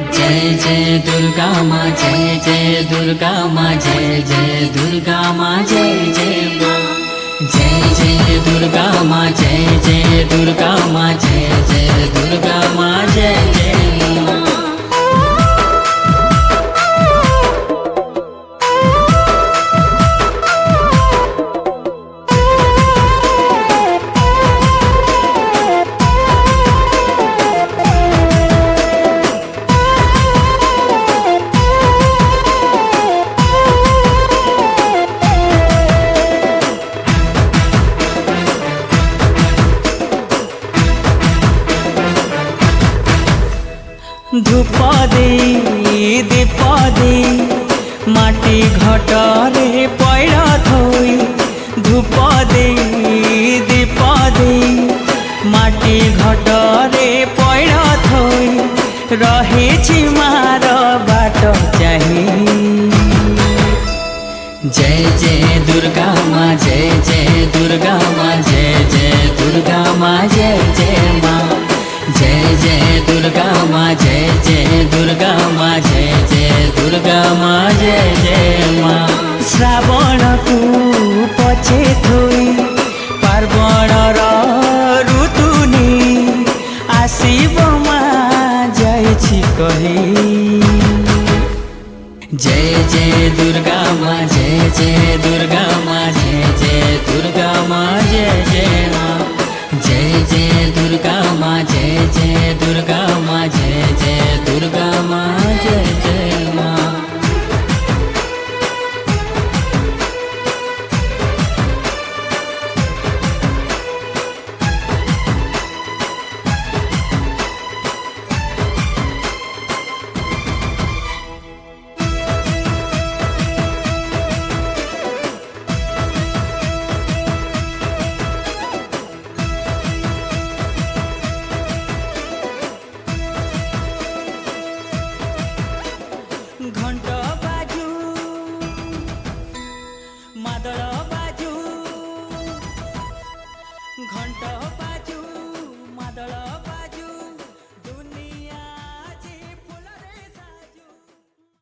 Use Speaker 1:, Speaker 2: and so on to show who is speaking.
Speaker 1: जय जय दुर्गा माँ, जय जय दुर्गा माँ, जय जय दुर्गा माँ, जय जय माँ। जय जय दुर्गा माँ, जय जय दुर्गा माँ, जय जय दुर्गा माँ, जय जय माँ।
Speaker 2: धूप दे दीप दे माटी घटरे पैरा थोई। धूप दे दीप दे माटी घटरे पैरा थोई। रहे मार बाट चाही।
Speaker 1: जय जय दुर्गा माँ, जय जय दुर्गा माँ, जय जय दुर्गा माँ, जय जय माँ। जय जय दुर्गा माँ, जय जय दुर्गा माँ, जय जय दुर्गा माँ, जय जय माँ।
Speaker 2: श्रावण को पछे थोई पार्वण ऋतुनी आसीब माँ जाइछि कही।
Speaker 1: जय जय दुर्गा माँ, जय जय दुर्गा माँ, जय जय दुर्गा माँ, जय जय माँ। जय जय दुर्गा माँ, जय जय दुर्गा माँ, जय जय दुर्गा माँ, जय जय माँ।
Speaker 2: घंट बाजू मादल बाजू घंट